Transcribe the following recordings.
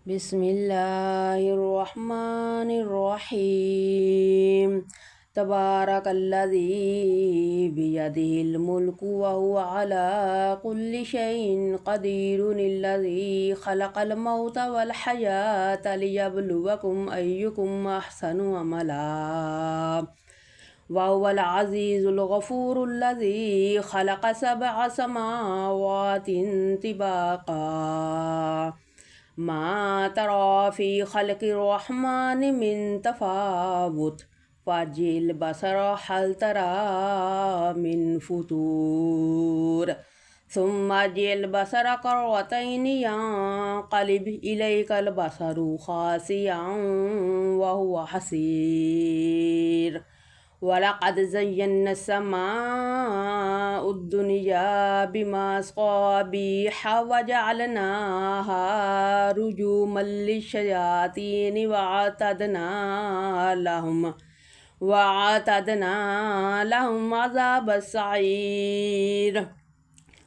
بسم الله الرحمن الرحيم. تبارك الذي بيده الملك وهو على كل شيء قدير، الذي خلق الموت والحياة ليبلوكم أيكم أحسن عملا، وهو العزيز الغفور الذي خلق 7 سماوات طباقا، ما ترى في خلق الرحمن من تفاوت، فارجع البصر هل ترى من فتور، ثم ارجع البصر كرتين ينقلب إليك البصر خاسئا وهو حسير. ولقد زينا السماء الدنيا بمصابيح وجعلناها رجوما للشياطين وأعتدنا لهم عذاب السعير.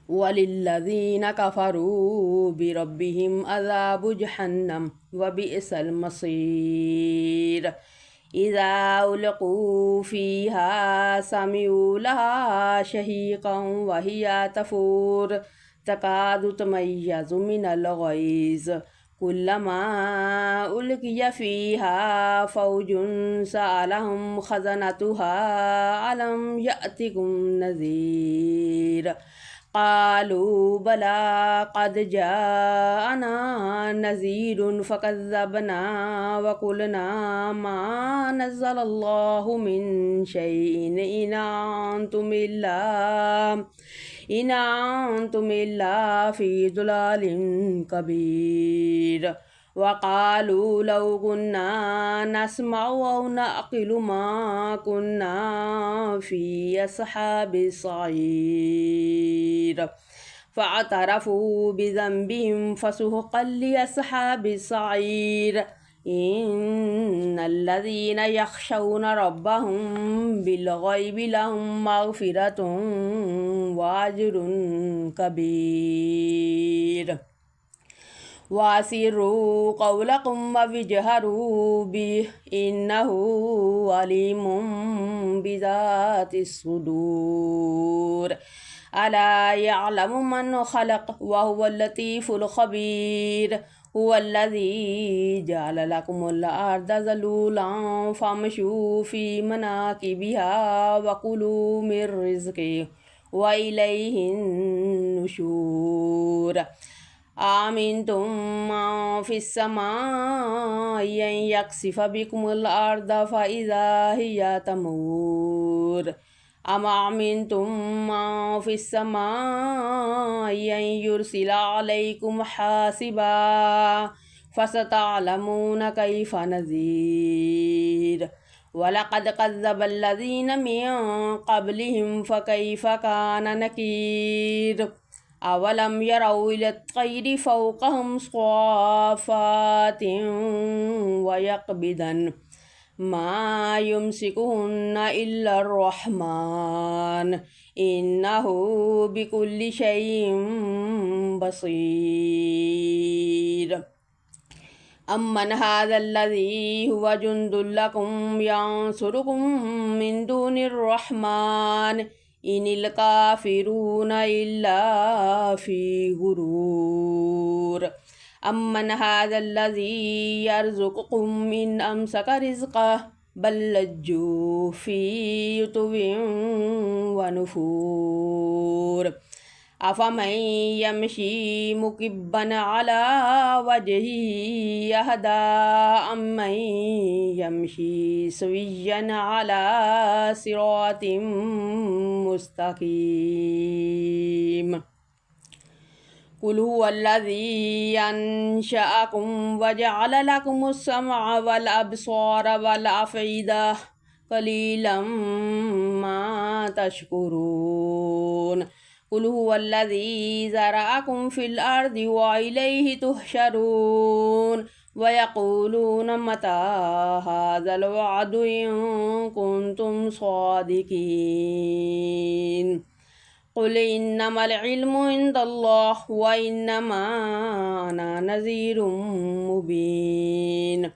وللذين كفروا بربهم عذاب جهنم وبئس المصير. إذا ألقوا فيها سمعوا لها شهيقا وهي تفور، تكاد تميز من الغيظ، كلما ألقي فيها فوج سألهم خزنتها ألم يأتكم نذير، قالوا بلى قد جاءنا نذير فكذبنا وقلنا ما نزل الله من شيء إن أنتم إلا في ضلال كبير. وقالوا لو كنا نسمع أو نعقل ما كنا في أصحاب السعير، فاعترفوا بذنبهم فسحقا لأصحاب السعير. إن الذين يخشون ربهم بالغيب لهم مغفرة وأجر كبير. وأسروا قولكم واجهروا به إنه عليم بذات الصدور. ألا يعلم من خلق وهو اللطيف الخبير. هو الذي جعل لكم الأرض ذلولا فامشوا في مناكبها وكلوا من رزقه وإليه النشور. أأمنتم من في السماء أن يخسف بكم الأرض فإذا هي تمور، أم أمنتم من في السماء أن يرسل عليكم حاسبا، فستعلمون كيف نذير. ولقد كذب الذين من قبلهم فكيف كان نكير. أولم يروا إلى الطير فوقهم صافات ويقبضن ما يمسكهن إلا الرحمن إنه بكل شيء بصير. أمن هذا الذي هو جند لكم ينصركم من دون الرحمن إن الكافرون إلا في غرور. أمن هذا الذي يرزقكم من أمسك رزقه بل لجوا في عتو ونفور. أفمن يمشي مكبا على وجهه أهدى أمن يمشي سويا على صراط مستقيم. قل هو الذي أنشأكم وجعل لكم السمع والأبصار والأفئدة قليلا ما تشكرون. قل هو الذي زرعكم في الأرض وإليه تحشرون. ويقولون متى هذا الوعد إن كنتم صادقين. قل إنما العلم عند الله وإنما أنا نذير مبين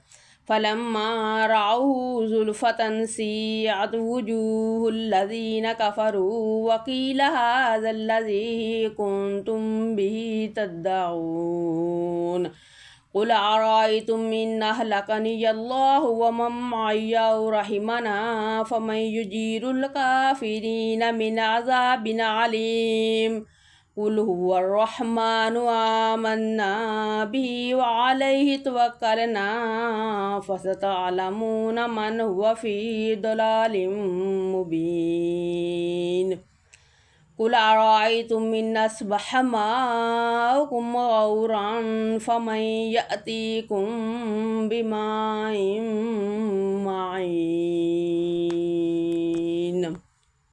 فلما رأوه زلفة سيئت وجوه الذين كفروا وقيل هذا الذي كنتم به تدعون قل أرأيتم إن أهلكني الله ومن معي أو رحمنا فمن يجير الكافرين من عذاب عليم قل هو الرحمن آمنا به وعليه توكلنا فستعلمون من هو في ضلال مبين قل أرأيتم إن أصبح ماؤكم غورا فمن يأتيكم بماء معين